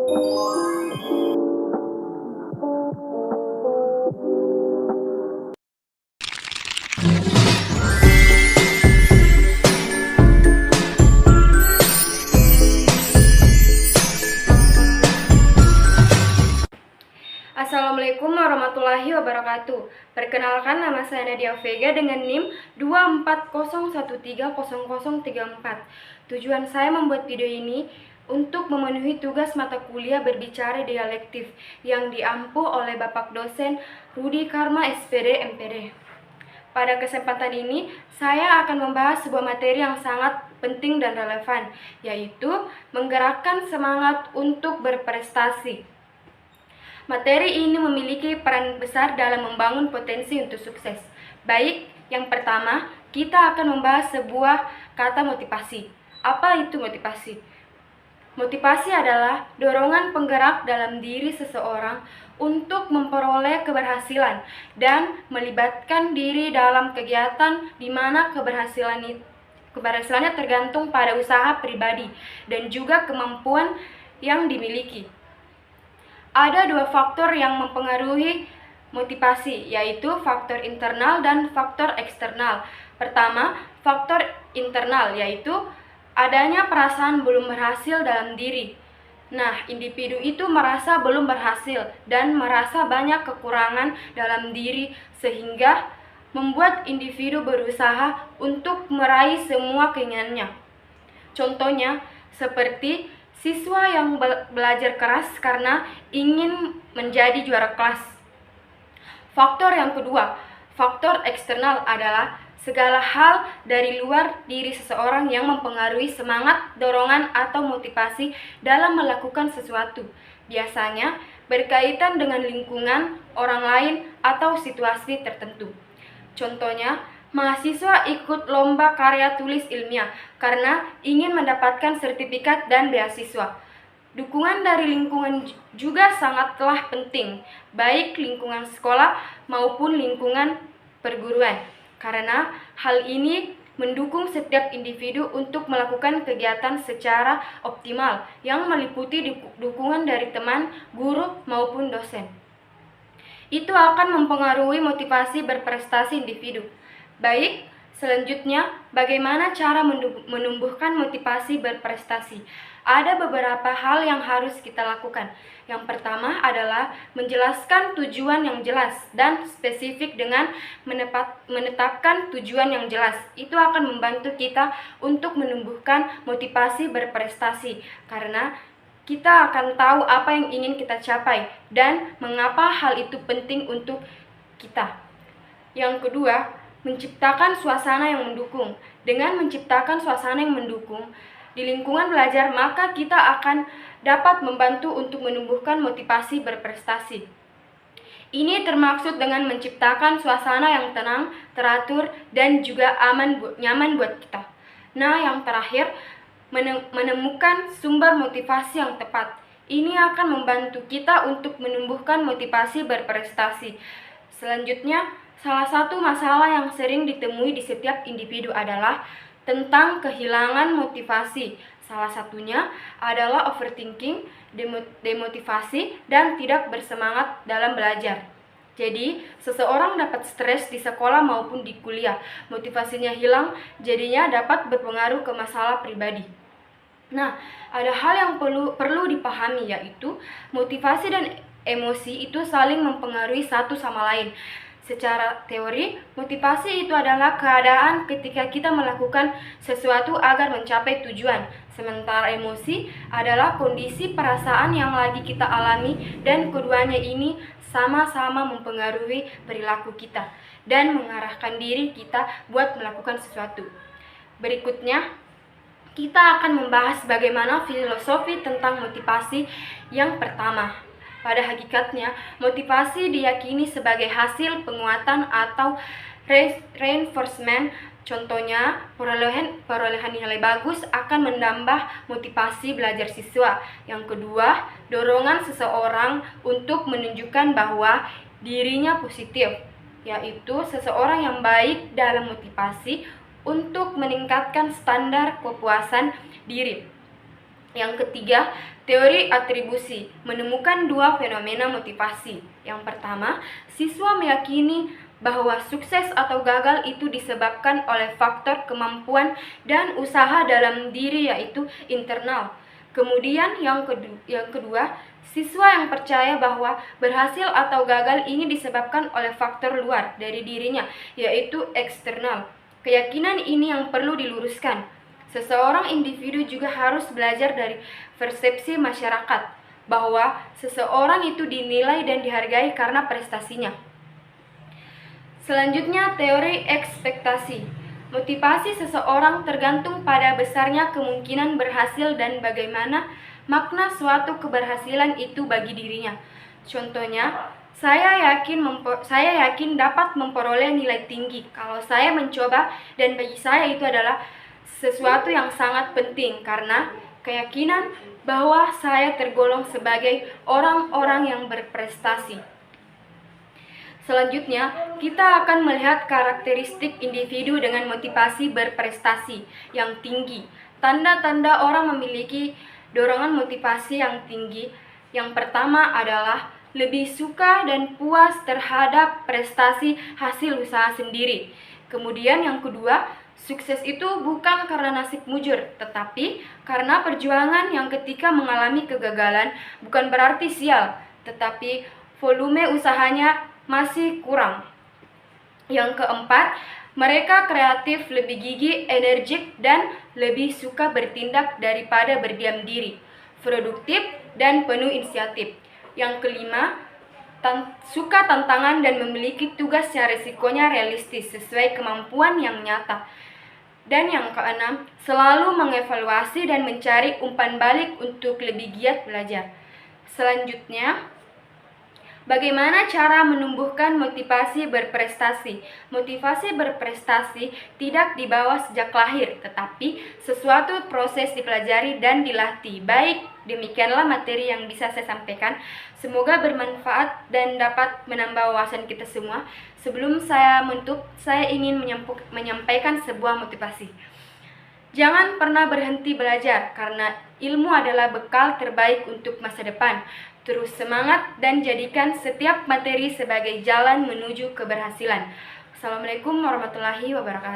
Assalamualaikum warahmatullahi wabarakatuh. Perkenalkan, nama saya Nadia Vega dengan NIM 240130034. Tujuan saya membuat video ini untuk memenuhi tugas mata kuliah berbicara dialektif yang diampu oleh Bapak dosen Rudi Karma SPD MPD. Pada kesempatan ini, saya akan membahas sebuah materi yang sangat penting dan relevan, yaitu menggerakkan semangat untuk berprestasi. Materi ini memiliki peran besar dalam membangun potensi untuk sukses. Baik, yang pertama, kita akan membahas sebuah kata motivasi. Apa itu motivasi? Motivasi adalah dorongan penggerak dalam diri seseorang untuk memperoleh keberhasilan dan melibatkan diri dalam kegiatan di mana keberhasilannya tergantung pada usaha pribadi dan juga kemampuan yang dimiliki. Ada dua faktor yang mempengaruhi motivasi, yaitu faktor internal dan faktor eksternal. Pertama, faktor internal, yaitu adanya perasaan belum berhasil dalam diri. Nah, individu itu merasa belum berhasil dan merasa banyak kekurangan dalam diri sehingga membuat individu berusaha untuk meraih semua keinginannya. Contohnya, seperti siswa yang belajar keras karena ingin menjadi juara kelas. Faktor yang kedua, faktor eksternal adalah segala hal dari luar diri seseorang yang mempengaruhi semangat, dorongan, atau motivasi dalam melakukan sesuatu. Biasanya berkaitan dengan lingkungan, orang lain, atau situasi tertentu. Contohnya, mahasiswa ikut lomba karya tulis ilmiah karena ingin mendapatkan sertifikat dan beasiswa. Dukungan dari lingkungan juga sangatlah penting, baik lingkungan sekolah maupun lingkungan perguruan, karena hal ini mendukung setiap individu untuk melakukan kegiatan secara optimal yang meliputi dukungan dari teman, guru, maupun dosen. Itu akan mempengaruhi motivasi berprestasi individu. Baik, selanjutnya bagaimana cara menumbuhkan motivasi berprestasi? Ada beberapa hal yang harus kita lakukan. Yang pertama adalah menjelaskan tujuan yang jelas dan spesifik. Dengan menetapkan tujuan yang jelas, itu akan membantu kita untuk menumbuhkan motivasi berprestasi, karena kita akan tahu apa yang ingin kita capai dan mengapa hal itu penting untuk kita. Yang kedua, menciptakan suasana yang mendukung. Dengan menciptakan suasana yang mendukung di lingkungan belajar, maka kita akan dapat membantu untuk menumbuhkan motivasi berprestasi. Ini termaksud dengan menciptakan suasana yang tenang, teratur, dan juga nyaman buat kita. Nah, yang terakhir, menemukan sumber motivasi yang tepat. Ini akan membantu kita untuk menumbuhkan motivasi berprestasi. Selanjutnya, salah satu masalah yang sering ditemui di setiap individu adalah tentang kehilangan motivasi. Salah satunya adalah overthinking, demotivasi, dan tidak bersemangat dalam belajar. Jadi, seseorang dapat stres di sekolah maupun di kuliah. Motivasinya hilang, jadinya dapat berpengaruh ke masalah pribadi. Nah, ada hal yang perlu dipahami, yaitu motivasi dan emosi itu saling mempengaruhi satu sama lain. Secara teori, motivasi itu adalah keadaan ketika kita melakukan sesuatu agar mencapai tujuan. Sementara emosi adalah kondisi perasaan yang lagi kita alami, dan keduanya ini sama-sama mempengaruhi perilaku kita dan mengarahkan diri kita buat melakukan sesuatu. Berikutnya, kita akan membahas bagaimana filosofi tentang motivasi. Yang pertama, pada hakikatnya, motivasi diyakini sebagai hasil penguatan atau reinforcement. Contohnya, perolehan nilai bagus akan menambah motivasi belajar siswa. Yang kedua, dorongan seseorang untuk menunjukkan bahwa dirinya positif, yaitu seseorang yang baik dalam motivasi untuk meningkatkan standar kepuasan diri. Yang ketiga, teori atribusi, menemukan dua fenomena motivasi. Yang pertama, siswa meyakini bahwa sukses atau gagal itu disebabkan oleh faktor kemampuan dan usaha dalam diri, yaitu internal. Kemudian yang kedua, siswa yang percaya bahwa berhasil atau gagal ini disebabkan oleh faktor luar dari dirinya, yaitu eksternal. Keyakinan ini yang perlu diluruskan. Seseorang individu juga harus belajar dari persepsi masyarakat bahwa seseorang itu dinilai dan dihargai karena prestasinya. Selanjutnya, teori ekspektasi. Motivasi seseorang tergantung pada besarnya kemungkinan berhasil dan bagaimana makna suatu keberhasilan itu bagi dirinya. Contohnya, saya yakin dapat memperoleh nilai tinggi kalau saya mencoba, dan bagi saya itu adalah sesuatu yang sangat penting karena keyakinan bahwa saya tergolong sebagai orang-orang yang berprestasi. Selanjutnya, kita akan melihat karakteristik individu dengan motivasi berprestasi yang tinggi. Tanda-tanda orang memiliki dorongan motivasi yang tinggi. Yang pertama adalah lebih suka dan puas terhadap prestasi hasil usaha sendiri. Kemudian yang kedua, sukses itu bukan karena nasib mujur, tetapi karena perjuangan yang ketika mengalami kegagalan bukan berarti sial, tetapi volume usahanya masih kurang. Yang keempat, mereka kreatif, lebih gigih, energik, dan lebih suka bertindak daripada berdiam diri, produktif, dan penuh inisiatif. Yang kelima, suka tantangan dan memiliki tugas yang risikonya realistis sesuai kemampuan yang nyata. Dan yang keenam, selalu mengevaluasi dan mencari umpan balik untuk lebih giat belajar. Selanjutnya, bagaimana cara menumbuhkan motivasi berprestasi? Motivasi berprestasi tidak dibawa sejak lahir, tetapi sesuatu proses dipelajari dan dilatih. Baik, demikianlah materi yang bisa saya sampaikan. Semoga bermanfaat dan dapat menambah wawasan kita semua. Sebelum saya menutup, saya ingin menyampaikan sebuah motivasi. Jangan pernah berhenti belajar, karena ilmu adalah bekal terbaik untuk masa depan. Terus semangat dan jadikan setiap materi sebagai jalan menuju keberhasilan. Assalamualaikum warahmatullahi wabarakatuh.